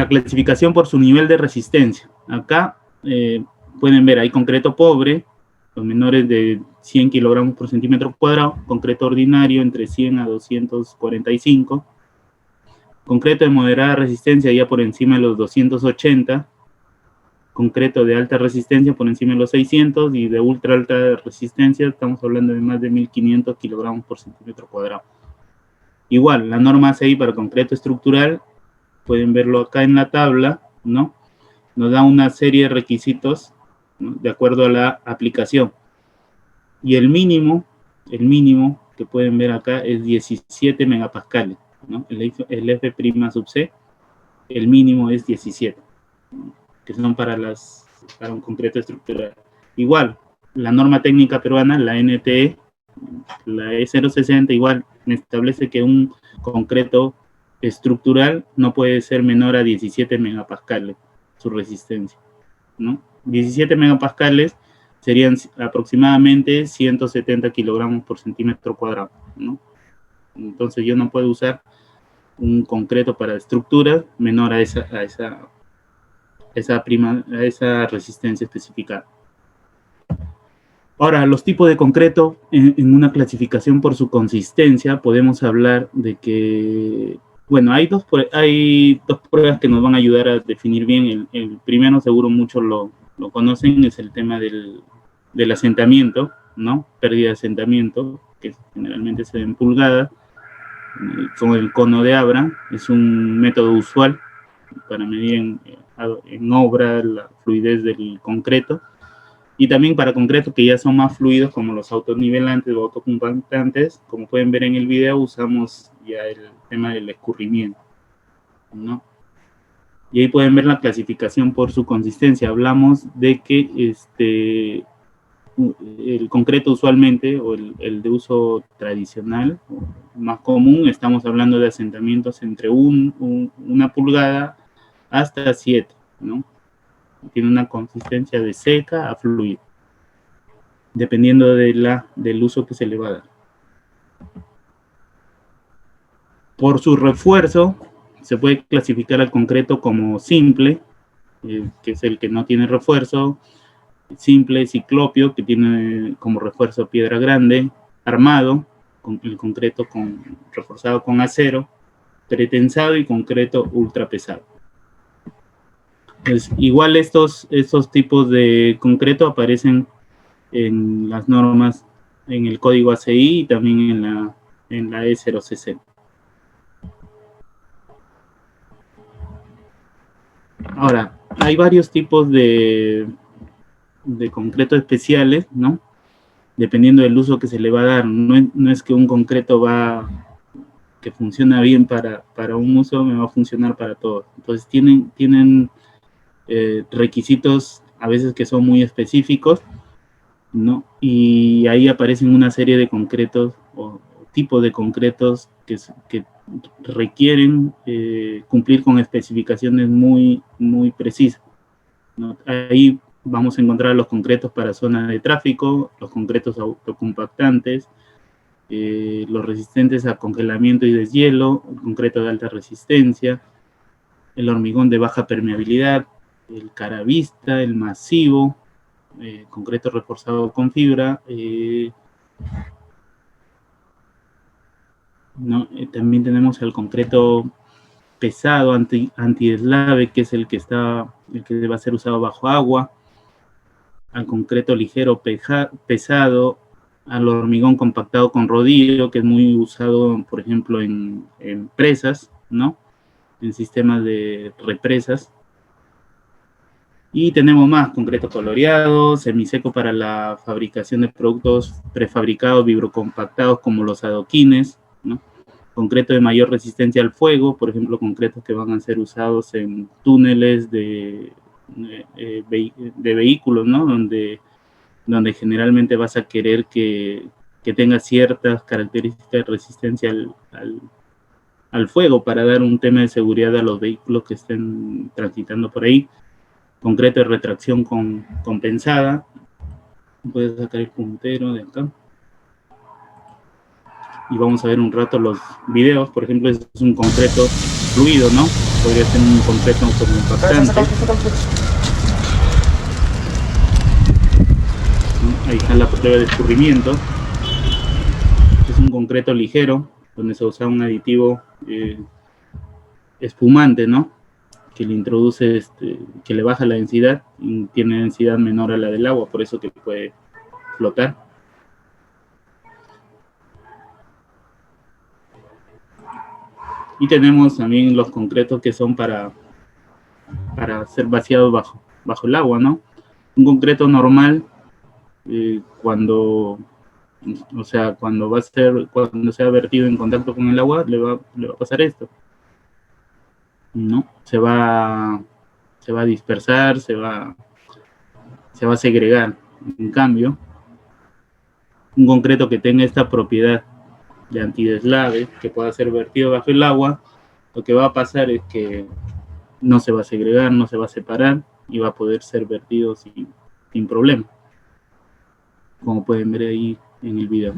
la clasificación por su nivel de resistencia. Acá pueden ver, hay concreto pobre, los menores de 100 kilogramos por centímetro cuadrado, concreto ordinario entre 100 a 245, concreto de moderada resistencia ya por encima de los 280, concreto de alta resistencia por encima de los 600, y de ultra alta resistencia estamos hablando de más de 1500 kilogramos por centímetro cuadrado. Igual, la norma ACI para concreto estructural, pueden verlo acá en la tabla, ¿no? Nos da una serie de requisitos, ¿no?, de acuerdo a la aplicación. Y el mínimo que pueden ver acá es 17 megapascales, ¿no? El F' sub C, el mínimo es 17, ¿no?, que son para un concreto estructural. Igual, la norma técnica peruana, la NTE, la E060, igual establece que un concreto estructural no puede ser menor a 17 megapascales su resistencia, ¿no? 17 megapascales serían aproximadamente 170 kilogramos por centímetro cuadrado, ¿no? Entonces yo no puedo usar un concreto para estructuras menor a esa resistencia especificada. Ahora, los tipos de concreto, en una clasificación por su consistencia, podemos hablar de que, bueno, hay dos pruebas que nos van a ayudar a definir bien. El primero, seguro muchos lo conocen, es el tema del asentamiento, ¿no? Pérdida de asentamiento, que generalmente se ve en pulgadas, con el cono de Abram. Es un método usual para medir en obra la fluidez del concreto. Y también para concretos que ya son más fluidos, como los autonivelantes o autocompactantes, como pueden ver en el video, usamos ya el tema del escurrimiento, ¿no? Y ahí pueden ver la clasificación por su consistencia. Hablamos de que el concreto usualmente, o el de uso tradicional, más común, estamos hablando de asentamientos entre una pulgada hasta 7, ¿no? Tiene una consistencia de seca a fluido, dependiendo del uso que se le va a dar. Por su refuerzo, se puede clasificar al concreto como simple, que es el que no tiene refuerzo; simple, ciclopio, que tiene como refuerzo piedra grande; armado, con el concreto reforzado con acero; pretensado; y concreto ultra pesado. Pues igual estos tipos de concreto aparecen en las normas, en el código ACI y también en la E060. Ahora, hay varios tipos de concretos especiales, ¿no? Dependiendo del uso que se le va a dar. No es que un concreto que funciona bien para un uso, me va a funcionar para todo. Entonces tienen requisitos a veces que son muy específicos, ¿no? Y ahí aparecen una serie de concretos o tipos de concretos que requieren cumplir con especificaciones muy, muy precisas, ¿no? Ahí vamos a encontrar los concretos para zonas de tráfico, los concretos autocompactantes, los resistentes a congelamiento y deshielo, el concreto de alta resistencia, el hormigón de baja permeabilidad, el caravista, el masivo, concreto reforzado con fibra, ¿no? También tenemos el concreto pesado, anti-deslave, que es el que va a ser usado bajo agua; al concreto ligero pesado; al hormigón compactado con rodillo, que es muy usado, por ejemplo, en presas, ¿no? En sistemas de represas. Y tenemos más: concreto coloreado, semiseco para la fabricación de productos prefabricados vibrocompactados, como los adoquines, ¿no? Concreto de mayor resistencia al fuego, por ejemplo, concretos que van a ser usados en túneles de vehículos, ¿no? Donde generalmente vas a querer que tenga ciertas características de resistencia al fuego, para dar un tema de seguridad a los vehículos que estén transitando por ahí. Concreto de retracción compensada. Puedes sacar el puntero de acá y vamos a ver un rato los videos. Por ejemplo, este es un concreto fluido, ¿no? podría ser un concreto autocompactante. Ahí está la prueba de escurrimiento. Es un concreto ligero, donde se usa un aditivo espumante, ¿no? Que le introduce, que le baja la densidad y tiene densidad menor a la del agua, por eso que puede flotar. Y tenemos también los concretos que son para ser vaciados bajo el agua, ¿no? Un concreto normal, cuando sea vertido en contacto con el agua, le va a pasar esto, ¿no? Se va a dispersar, se va a segregar. En cambio, un concreto que tenga esta propiedad de antideslave, que pueda ser vertido bajo el agua, lo que va a pasar es que no se va a segregar, no se va a separar y va a poder ser vertido sin problema, como pueden ver ahí en el video.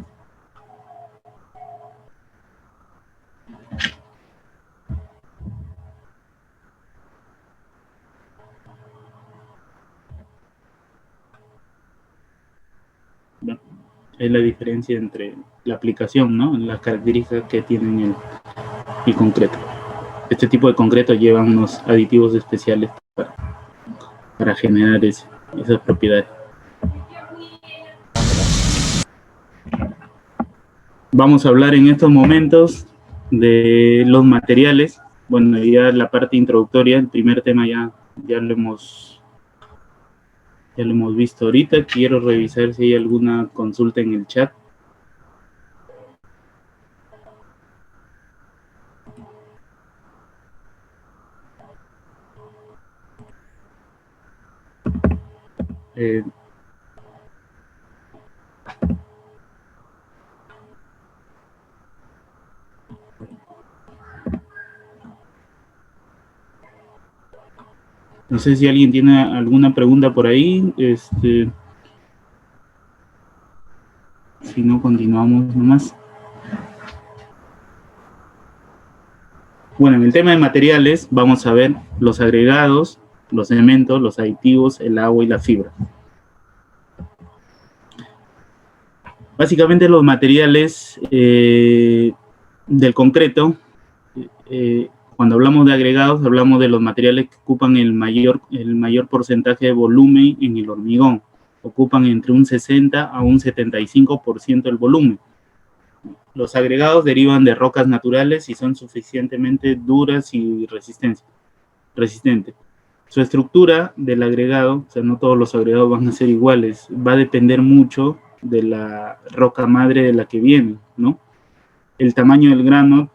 Bueno, es la diferencia entre la aplicación, ¿no? Las características que tienen el concreto. Este tipo de concreto lleva unos aditivos especiales para generar esas propiedades. Vamos a hablar en estos momentos de los materiales. Bueno, ya la parte introductoria, el primer tema ya lo hemos visto ahorita. Quiero revisar si hay alguna consulta en el chat. No sé si alguien tiene alguna pregunta por ahí. Si no, continuamos nomás. Bueno, en el tema de materiales vamos a ver los agregados, los elementos, los aditivos, el agua y la fibra. Básicamente los materiales del concreto, cuando hablamos de agregados, hablamos de los materiales que ocupan el mayor porcentaje de volumen en el hormigón. Ocupan entre un 60 a un 75% del volumen. Los agregados derivan de rocas naturales y son suficientemente duras y resistentes. Su estructura del agregado, o sea, no todos los agregados van a ser iguales, va a depender mucho de la roca madre de la que viene, ¿no? El tamaño del grano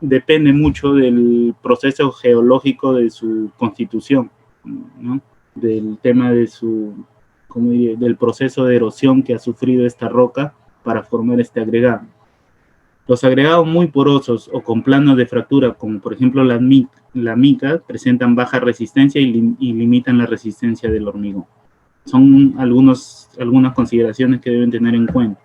depende mucho del proceso geológico de su constitución, ¿no? Del tema de del proceso de erosión que ha sufrido esta roca para formar este agregado. Los agregados muy porosos o con planos de fractura, como por ejemplo la mica, presentan baja resistencia y limitan la resistencia del hormigón. Son algunas consideraciones que deben tener en cuenta.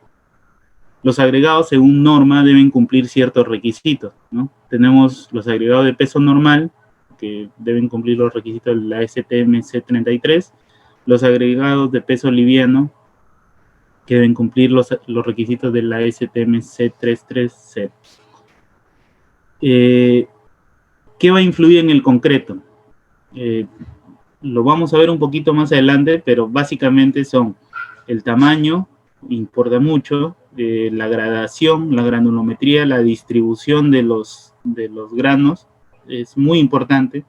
Los agregados, según norma, deben cumplir ciertos requisitos, ¿no? Tenemos los agregados de peso normal, que deben cumplir los requisitos de la STM C33, los agregados de peso liviano, que deben cumplir los requisitos de la STM C33C. ¿Qué va a influir en el concreto? Lo vamos a ver un poquito más adelante, pero básicamente son el tamaño, importa mucho, la gradación, la granulometría, la distribución de los granos, es muy importante,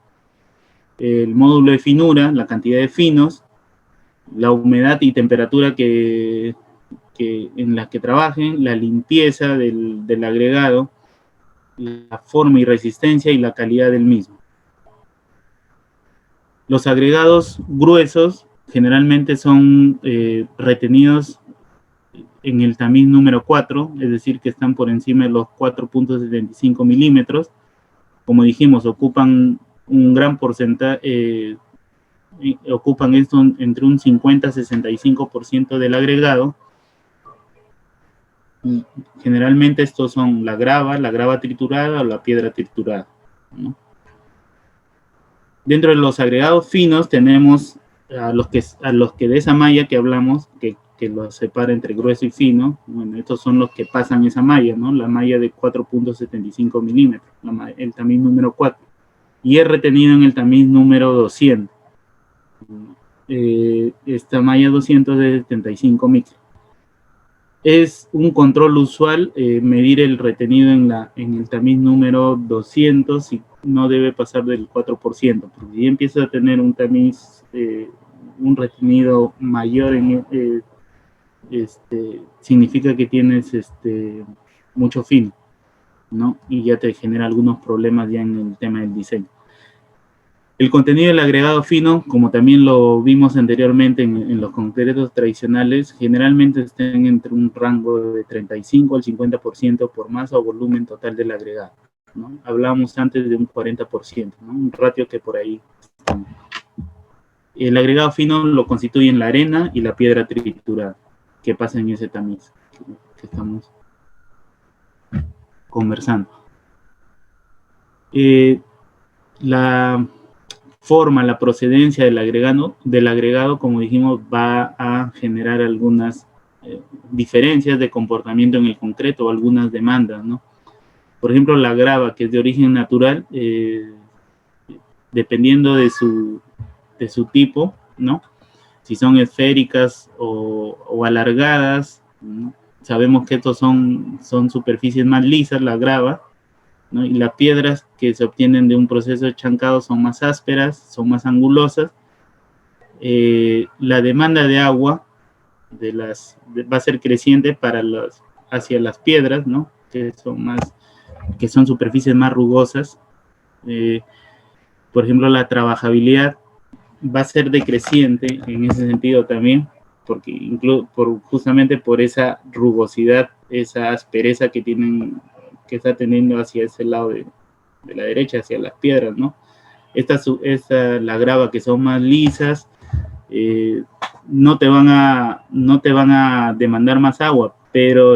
el módulo de finura, la cantidad de finos, la humedad y temperatura en la que trabajen, la limpieza del agregado, la forma y resistencia y la calidad del mismo. Los agregados gruesos generalmente son retenidos en el tamiz número 4, es decir, que están por encima de los 4.75 milímetros. Como dijimos, ocupan un gran porcentaje, ocupan esto entre un 50 a 65% del agregado. Y generalmente estos son la grava triturada o la piedra triturada, ¿no? Dentro de los agregados finos tenemos a los que de esa malla que hablamos, que los separa entre grueso y fino. Bueno, estos son los que pasan esa malla, ¿no? La malla de 4.75 milímetros, el tamiz número 4. Y es retenido en el tamiz número 200. Esta malla 200 de 75 micros. Es un control usual medir el retenido en el tamiz número 200 y no debe pasar del 4%, porque si empieza a tener un tamiz, un retenido mayor, significa que tienes mucho fino, ¿no? Y ya te genera algunos problemas ya en el tema del diseño. El contenido del agregado fino, como también lo vimos anteriormente en los concretos tradicionales, generalmente están entre un rango de 35 al 50% por masa o volumen total del agregado, ¿no? Hablábamos antes de un 40%, ¿no? Un ratio que por ahí. El agregado fino lo constituyen la arena y la piedra triturada, que pasa en ese tamiz que estamos conversando. La forma, la procedencia del agregado, como dijimos, va a generar algunas diferencias de comportamiento en el concreto o algunas demandas, ¿no? Por ejemplo, la grava, que es de origen natural, dependiendo de su tipo, ¿no? Si son esféricas o alargadas, ¿no? Sabemos que estos son superficies más lisas, la grava, ¿no? Y las piedras que se obtienen de un proceso de chancado son más ásperas, son más angulosas. La demanda de agua va a ser creciente hacia las piedras, ¿no? Que son superficies más rugosas. Por ejemplo, la trabajabilidad va a ser decreciente en ese sentido también, porque justamente por esa rugosidad, esa aspereza que está teniendo hacia ese lado de la derecha, hacia las piedras, ¿no? La grava que son más lisas, no te van a demandar más agua, pero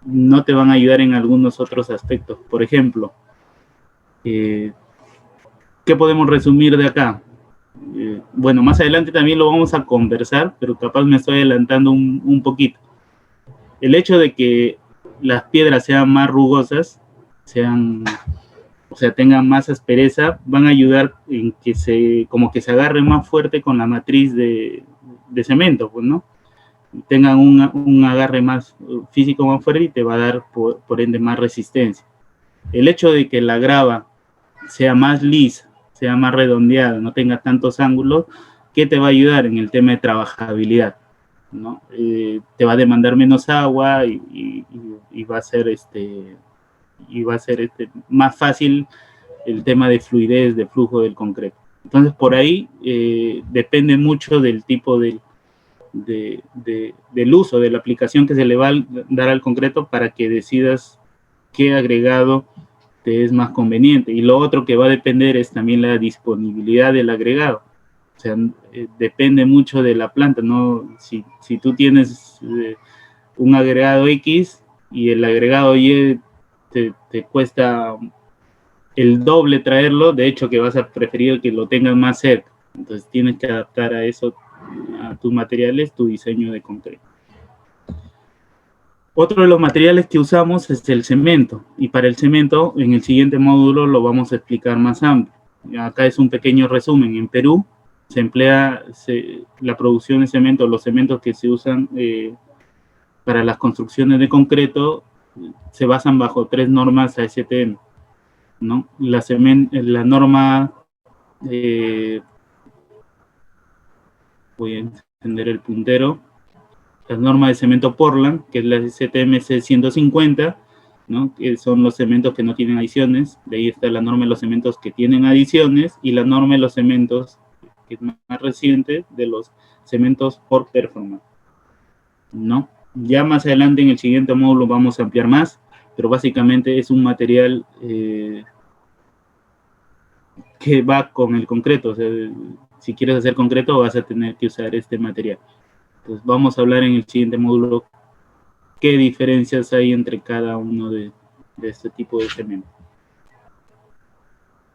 no te van a ayudar en algunos otros aspectos. Por ejemplo, ¿qué podemos resumir de acá? Bueno, más adelante también lo vamos a conversar, pero capaz me estoy adelantando un poquito. El hecho de que las piedras sean más rugosas, tengan más aspereza, van a ayudar en que como que se agarre más fuerte con la matriz de cemento, pues, ¿no? Tengan un agarre más físico más fuerte y te va a dar, por ende, más resistencia. El hecho de que la grava sea más lisa, sea más redondeada, no tenga tantos ángulos, ¿qué te va a ayudar en el tema de trabajabilidad? ¿No? Te va a demandar menos agua y va a ser más fácil el tema de fluidez, de flujo del concreto. Entonces, por ahí depende mucho del tipo del uso, de la aplicación que se le va a dar al concreto para que decidas qué agregado te es más conveniente. Y lo otro que va a depender es también la disponibilidad del agregado. O sea, depende mucho de la planta, ¿no? Si tú tienes un agregado X y el agregado Y te cuesta el doble traerlo, de hecho que vas a preferir que lo tengas más cerca. Entonces tienes que adaptar a eso, a tus materiales, tu diseño de concreto. Otro de los materiales que usamos es el cemento, y para el cemento en el siguiente módulo lo vamos a explicar más amplio. Acá es un pequeño resumen. En Perú se emplea la producción de cemento, los cementos que se usan para las construcciones de concreto se basan bajo 3 normas ASTM, ¿no? La norma, voy a encender el puntero, la norma de cemento Portland, que es la STMC 150, ¿no? Que son los cementos que no tienen adiciones. De ahí está la norma de los cementos que tienen adiciones y la norma de los cementos, que es más reciente, de los cementos por performance, ¿no? Ya más adelante en el siguiente módulo vamos a ampliar más, pero básicamente es un material que va con el concreto. O sea, si quieres hacer concreto vas a tener que usar este material. Entonces vamos a hablar en el siguiente módulo qué diferencias hay entre cada uno de este tipo de cemento.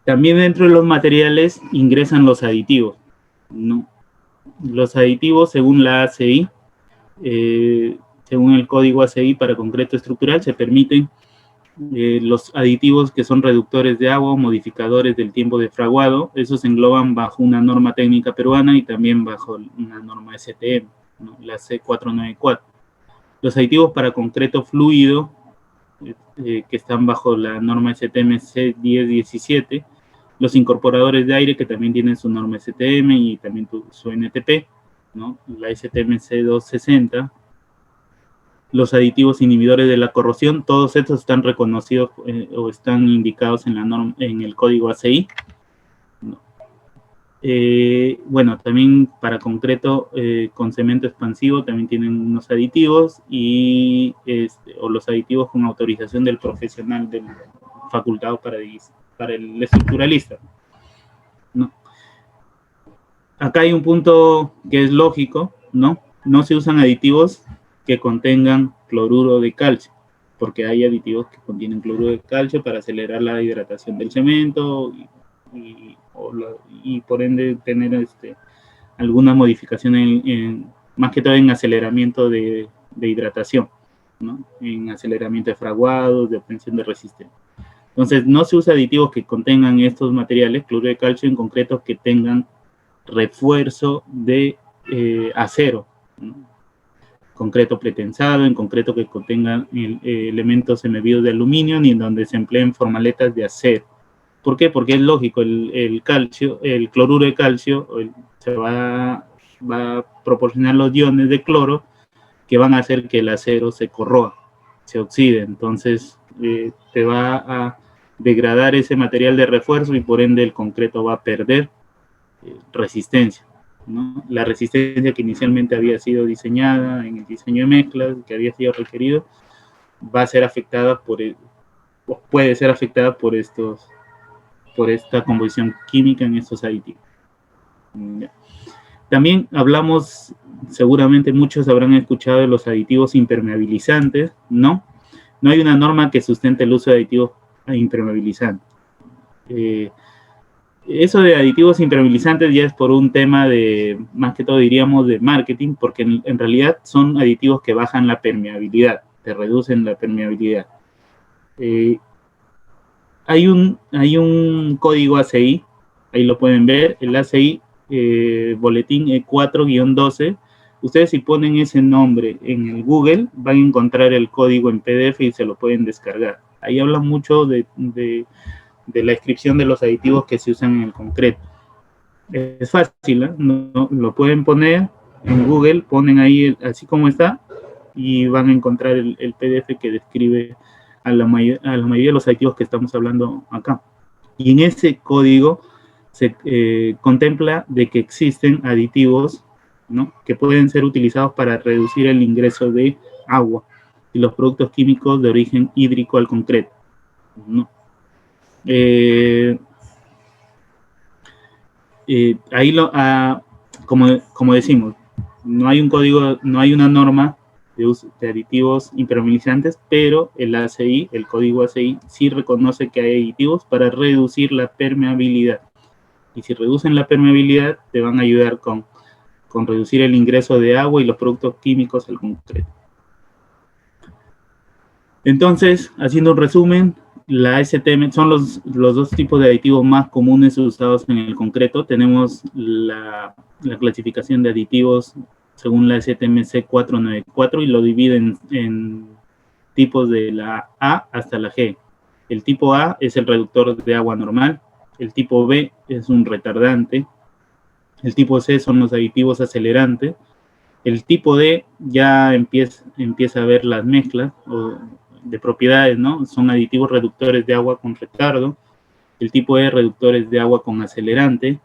También dentro de los materiales ingresan los aditivos, ¿no? Los aditivos, según la ACI, según el código ACI para concreto estructural, se permiten los aditivos que son reductores de agua o modificadores del tiempo de fraguado. Esos se engloban bajo una norma técnica peruana y también bajo una norma STM, ¿no? La C494. Los aditivos para concreto fluido, que están bajo la norma STM C1017, los incorporadores de aire, que también tienen su norma STM y también su NTP, ¿no? La STM C260, los aditivos inhibidores de la corrosión, todos estos están reconocidos o están indicados en la norma, en el código ACI. ¿No? Bueno, también para concreto con cemento expansivo también tienen unos aditivos o los aditivos con autorización del profesional del facultado para el estructuralista, ¿no? Acá hay un punto que es lógico, ¿no? No se usan aditivos que contengan cloruro de calcio, porque hay aditivos que contienen cloruro de calcio para acelerar la hidratación del cemento y por ende tener alguna modificación más que todo en aceleramiento de hidratación, ¿no? En aceleramiento de fraguados, de obtención de resistencia. Entonces, no se usa aditivos que contengan estos materiales, cloruro de calcio en concreto, que tengan refuerzo de acero, ¿no? Concreto pretensado, en concreto que contengan elementos embebidos de aluminio, ni en donde se empleen formaletas de acero. ¿Por qué? Porque es lógico, el cloruro de calcio se va a proporcionar los iones de cloro que van a hacer que el acero se corroa, se oxide. Entonces, te va a degradar ese material de refuerzo y por ende el concreto va a perder resistencia, ¿no? La resistencia que inicialmente había sido diseñada en el diseño de mezclas, que había sido requerido, va a ser afectada puede ser afectada por esta composición química en estos aditivos. También hablamos, seguramente muchos habrán escuchado de los aditivos impermeabilizantes, ¿no? No hay una norma que sustente el uso de aditivos impermeabilizantes. Eso de aditivos impermeabilizantes ya es por un tema más que todo diríamos, de marketing, porque en realidad son aditivos que bajan la permeabilidad, te reducen la permeabilidad. Hay un código ACI, ahí lo pueden ver, el ACI boletín E4-12. Ustedes si ponen ese nombre en el Google, van a encontrar el código en PDF y se lo pueden descargar. Ahí habla mucho de la descripción de los aditivos que se usan en el concreto. Es fácil, ¿eh? No, lo pueden poner en Google, ponen ahí así como está y van a encontrar el PDF que describe a la mayoría de los aditivos que estamos hablando acá. Y en ese código se contempla de que existen aditivos, ¿no?, que pueden ser utilizados para reducir el ingreso de agua y los productos químicos de origen hídrico al concreto, ¿no? Ahí como decimos, no hay un código, no hay una norma de uso de aditivos impermeabilizantes, pero el ACI, el código ACI, sí reconoce que hay aditivos para reducir la permeabilidad. Y si reducen la permeabilidad, te van a ayudar con reducir el ingreso de agua y los productos químicos al concreto. Entonces, haciendo un resumen, la STM son los dos tipos de aditivos más comunes usados en el concreto. Tenemos la clasificación de aditivos según la STM C494 y lo dividen en tipos de la A hasta la G. El tipo A es el reductor de agua normal, el tipo B es un retardante, el tipo C son los aditivos acelerantes, el tipo D ya empieza a ver las mezclas de propiedades, ¿no? Son aditivos reductores de agua con retardo, el tipo E reductores de agua con acelerante.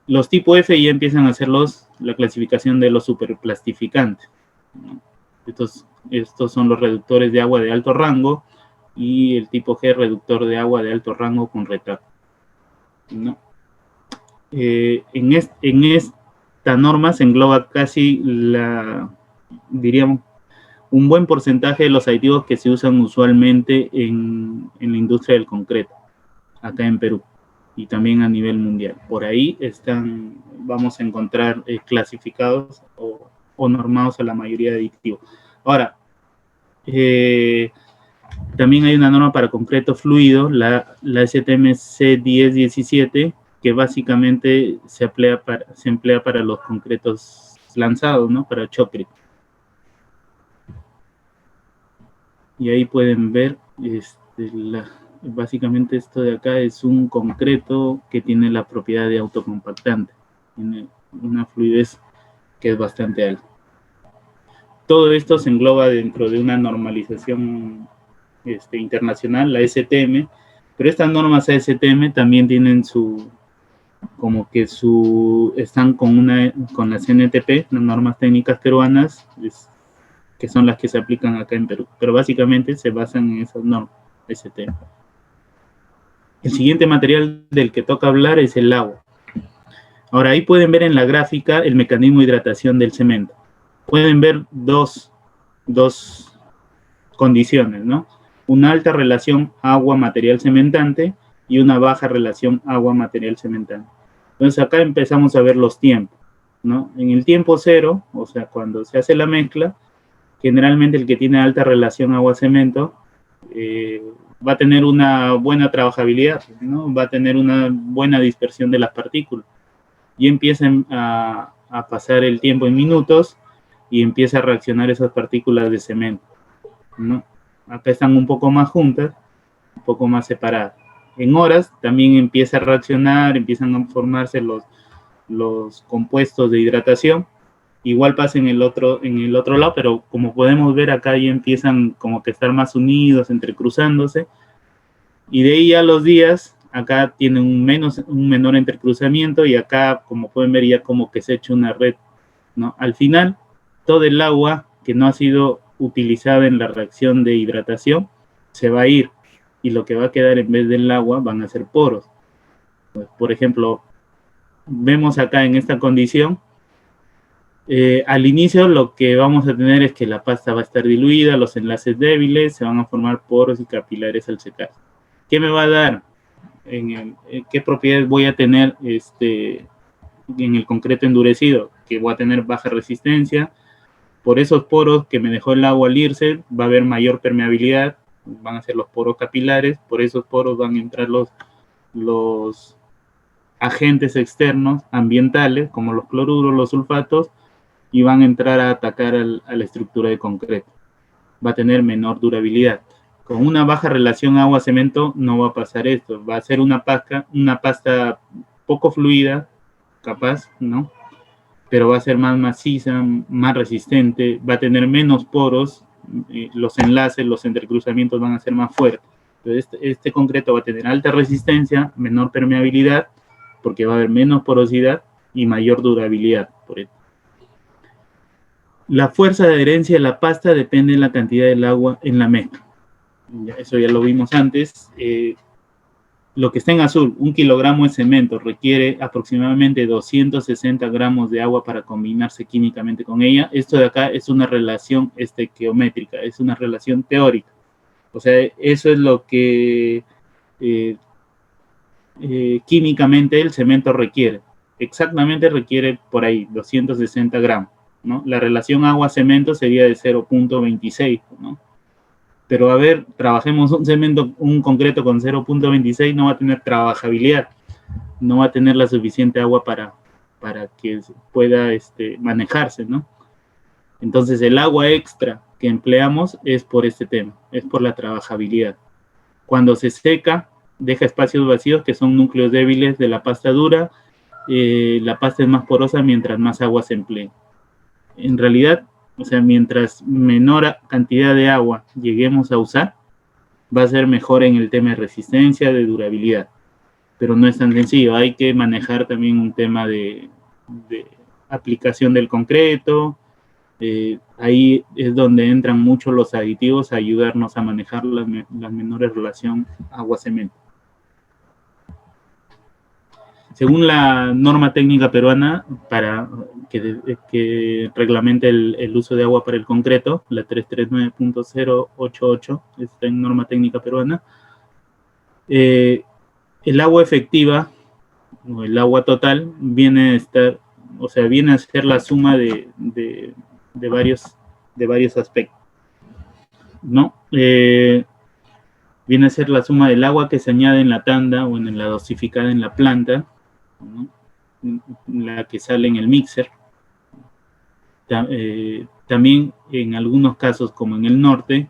Los tipo F ya empiezan a hacer la clasificación de los superplastificantes, ¿no? Estos son los reductores de agua de alto rango y el tipo G reductor de agua de alto rango con retardo, ¿no? En esta norma se engloba casi diríamos, un buen porcentaje de los aditivos que se usan usualmente en la industria del concreto, acá en Perú. y también a nivel mundial. Por ahí vamos a encontrar clasificados o normados a la mayoría de aditivos. Ahora, también hay una norma para concreto fluido, la STM C1017, que básicamente se emplea para los concretos lanzados, ¿no? Para shotcrete. Y ahí pueden ver, básicamente esto de acá es un concreto que tiene la propiedad de autocompactante. Tiene una fluidez que es bastante alta. Todo esto se engloba dentro de una normalización internacional, la STM, pero estas normas ASTM también tienen están con las NTP, las normas técnicas peruanas, que son las que se aplican acá en Perú, pero básicamente se basan en esas normas STM. El siguiente material del que toca hablar es el agua. Ahora, ahí pueden ver en la gráfica el mecanismo de hidratación del cemento. Pueden ver dos condiciones, ¿no? Una alta relación agua-material cementante y una baja relación agua-material cementante. Entonces acá empezamos a ver los tiempos, ¿no? En el tiempo cero, o sea, cuando se hace la mezcla, generalmente el que tiene alta relación agua-cemento va a tener una buena trabajabilidad, ¿no? Va a tener una buena dispersión de las partículas. Y empiezan a pasar el tiempo en minutos y empieza a reaccionar esas partículas de cemento, ¿no? Acá están un poco más juntas, un poco más separadas. En horas también empieza a reaccionar, empiezan a formarse los compuestos de hidratación. Igual pasa en el otro lado, pero como podemos ver acá ya empiezan como que a estar más unidos, entrecruzándose. Y de ahí a los días, acá tienen un menor entrecruzamiento y acá, como pueden ver, ya como que se echa una red, ¿no? Al final, todo el agua que no ha sido utilizada en la reacción de hidratación se va a ir y lo que va a quedar en vez del agua van a ser poros. Pues, por ejemplo, vemos acá en esta condición, al inicio lo que vamos a tener es que la pasta va a estar diluida, los enlaces débiles, se van a formar poros y capilares al secar. ¿Qué me va a dar? ¿Qué propiedades voy a tener en el concreto endurecido? Que voy a tener baja resistencia. Por esos poros que me dejó el agua al irse, va a haber mayor permeabilidad, van a ser los poros capilares, por esos poros van a entrar los agentes externos ambientales, como los cloruros, los sulfatos, y van a entrar a atacar a la estructura de concreto. Va a tener menor durabilidad. Con una baja relación agua-cemento no va a pasar esto, va a ser una pasta poco fluida, capaz, ¿no? Pero va a ser más maciza, más resistente, va a tener menos poros, los enlaces, los entrecruzamientos van a ser más fuertes. Entonces, este concreto va a tener alta resistencia, menor permeabilidad, porque va a haber menos porosidad y mayor durabilidad. Por esto. La fuerza de adherencia de la pasta depende de la cantidad del agua en la mezcla. Eso ya lo vimos antes. Lo que está en azul, 1 kilogramo de cemento requiere aproximadamente 260 gramos de agua para combinarse químicamente con ella. Esto de acá es una relación estequiométrica, es una relación teórica. O sea, eso es lo que químicamente el cemento requiere. Exactamente requiere por ahí 260 gramos, ¿no? La relación agua-cemento sería de 0.26, ¿no? Pero a ver, trabajemos un concreto con 0.26, no va a tener trabajabilidad, no va a tener la suficiente agua para que pueda manejarse, ¿no? Entonces el agua extra que empleamos es por este tema, es por la trabajabilidad. Cuando se seca, deja espacios vacíos que son núcleos débiles de la pasta dura, la pasta es más porosa mientras más agua se emplee. En realidad, o sea, mientras menor cantidad de agua lleguemos a usar, va a ser mejor en el tema de resistencia, de durabilidad. Pero no es tan sencillo, hay que manejar también un tema de aplicación del concreto. Ahí es donde entran mucho los aditivos a ayudarnos a manejar las menores relación agua-cemento. Según la norma técnica peruana para que reglamente el uso de agua para el concreto, la 339.088, está en norma técnica peruana, el agua efectiva, o el agua total, viene a estar, o sea, viene a ser la suma de varios aspectos, ¿no? Viene a ser la suma del agua que se añade en la tanda o en la dosificada en la planta, ¿no? La que sale en el mixer. También en algunos casos, como en el norte,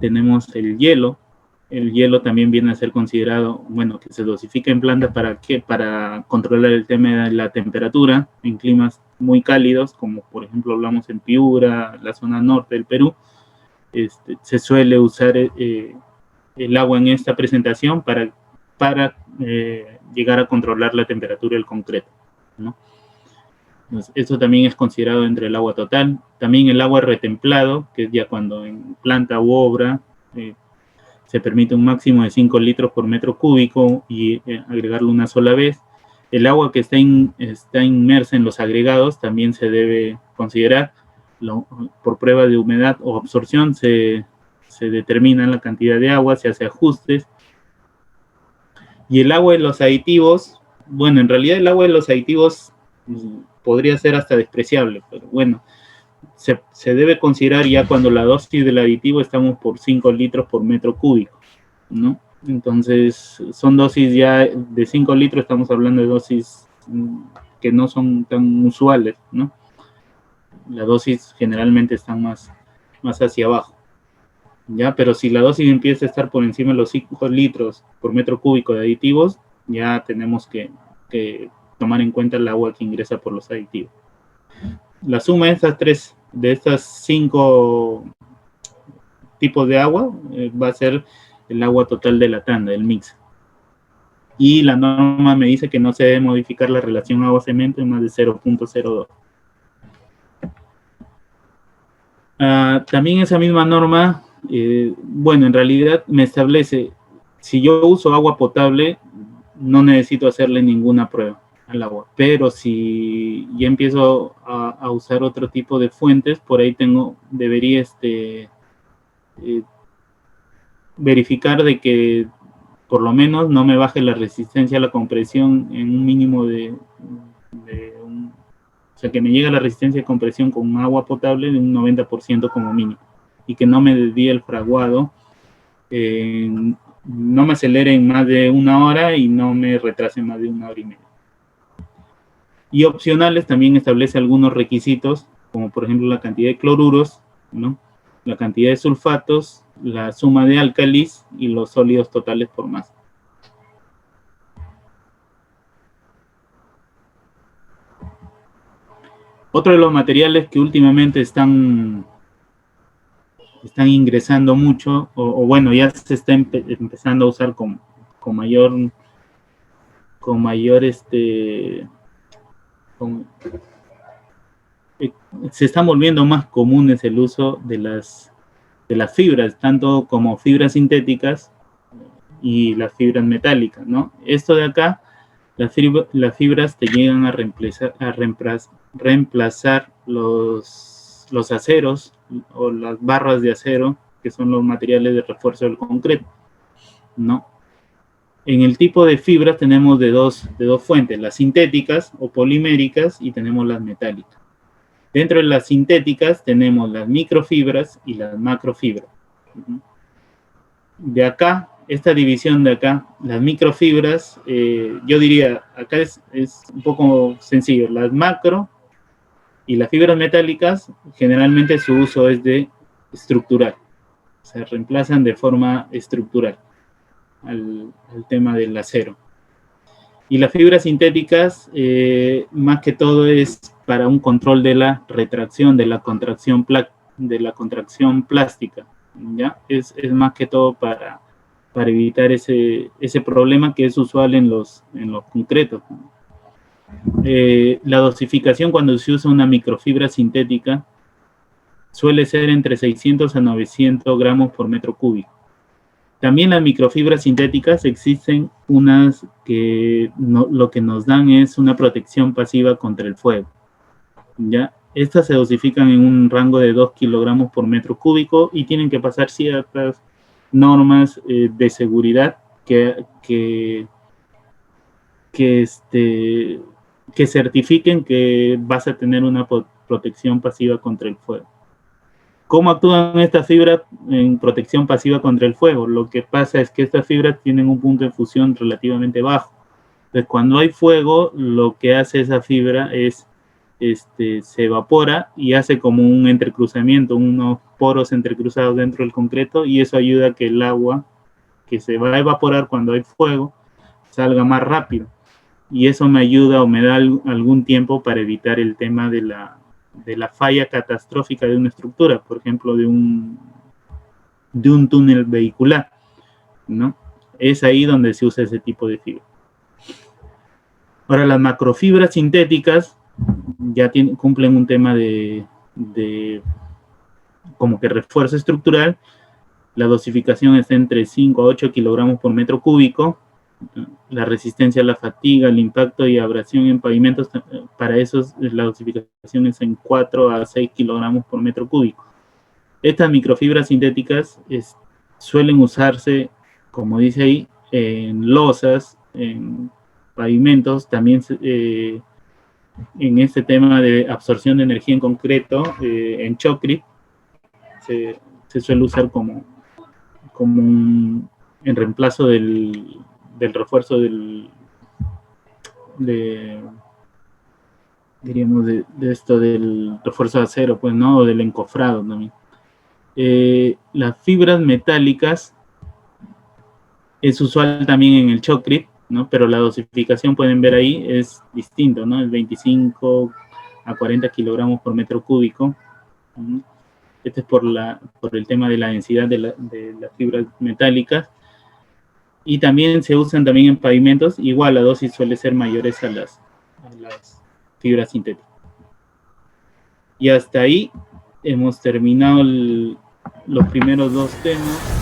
tenemos el hielo. El hielo también viene a ser considerado, bueno, que se dosifica en planta ¿para qué? Para controlar el tema de la temperatura en climas muy cálidos, como por ejemplo hablamos en Piura, la zona norte del Perú. Se suele usar el agua en esta presentación para llegar a controlar la temperatura del concreto, ¿no? Entonces, eso también es considerado entre el agua total. También el agua retemplado, que es ya cuando en planta u obra se permite un máximo de 5 litros por metro cúbico y agregarlo una sola vez. El agua que está inmersa en los agregados también se debe considerar. Por prueba de humedad o absorción se determina la cantidad de agua, se hace ajustes. Y el agua de los aditivos, bueno, en realidad el agua de los aditivos podría ser hasta despreciable, pero bueno, se debe considerar ya cuando la dosis del aditivo estamos por 5 litros por metro cúbico, ¿no? Entonces, son dosis ya de 5 litros, estamos hablando de dosis que no son tan usuales, ¿no? La dosis generalmente están más hacia abajo, ¿ya? Pero si la dosis empieza a estar por encima de los 5 litros por metro cúbico de aditivos, ya tenemos que tomar en cuenta el agua que ingresa por los aditivos. La suma de estas 5 tipos de agua va a ser el agua total de la tanda, el mix. Y la norma me dice que no se debe modificar la relación agua-cemento en más de 0.02. También esa misma norma, bueno, en realidad me establece, si yo uso agua potable, no necesito hacerle ninguna prueba al agua, pero si ya empiezo a usar otro tipo de fuentes, por ahí debería verificar de que por lo menos no me baje la resistencia a la compresión en un mínimo o sea, que me llegue la resistencia de compresión con agua potable de un 90% como mínimo, y que no me desvíe el fraguado, no me acelere en más de 1 hora y no me retrase más de 1 hora y media. Y opcionales también establece algunos requisitos, como por ejemplo la cantidad de cloruros, ¿no? La cantidad de sulfatos, la suma de álcalis y los sólidos totales por masa. Otro de los materiales que últimamente están ingresando mucho, o bueno, ya se está empezando a usar con mayor se está volviendo más comunes el uso de las fibras, tanto como fibras sintéticas y las fibras metálicas, ¿no? Esto de acá, las fibras te llegan a reemplazar los aceros o las barras de acero, que son los materiales de refuerzo del concreto, ¿no? En el tipo de fibras tenemos de dos fuentes, las sintéticas o poliméricas, y tenemos las metálicas. Dentro de las sintéticas tenemos las microfibras y las macrofibras. De acá, esta división de acá, las microfibras, yo diría, acá es un poco sencillo. Las macro y las fibras metálicas, generalmente su uso es de estructural. Se reemplazan de forma estructural al tema del acero. Y las fibras sintéticas, más que todo, es para un control de la retracción, de la contracción plástica, ¿ya? Es más que todo para evitar ese problema que es usual en los concretos. La dosificación cuando se usa una microfibra sintética suele ser entre 600 a 900 gramos por metro cúbico. También las microfibras sintéticas existen unas que lo que nos dan es una protección pasiva contra el fuego, ¿ya? Estas se dosifican en un rango de 2 kilogramos por metro cúbico y tienen que pasar ciertas normas de seguridad que que certifiquen que vas a tener una protección pasiva contra el fuego. ¿Cómo actúan estas fibras en protección pasiva contra el fuego? Lo que pasa es que estas fibras tienen un punto de fusión relativamente bajo. Entonces, cuando hay fuego, lo que hace esa fibra es, se evapora y hace como un entrecruzamiento, unos poros entrecruzados dentro del concreto, y eso ayuda a que el agua que se va a evaporar cuando hay fuego salga más rápido. Y eso me ayuda o me da algún tiempo para evitar el tema de la falla catastrófica de una estructura, por ejemplo, de un túnel vehicular, ¿no? Es ahí donde se usa ese tipo de fibra. Ahora, las macrofibras sintéticas ya cumplen un tema de como que refuerzo estructural. La dosificación está entre 5 a 8 kilogramos por metro cúbico. La resistencia a la fatiga, el impacto y abrasión en pavimentos, para eso la dosificación es en 4 a 6 kilogramos por metro cúbico. Estas microfibras sintéticas suelen usarse, como dice ahí, en losas, en pavimentos, también en este tema de absorción de energía en concreto, en Shotcrete, se suele usar como en reemplazo del refuerzo diríamos de esto del refuerzo de acero, pues, ¿no? O del encofrado también. Las fibras metálicas es usual también en el Shotcrete, ¿no? Pero la dosificación, pueden ver ahí, es distinto, ¿no? Es 25 a 40 kilogramos por metro cúbico. Este es por el tema de la densidad de las fibras metálicas. Y también se usan también en pavimentos. Igual la dosis suele ser mayores a las fibras sintéticas. Y hasta ahí hemos terminado los primeros dos temas.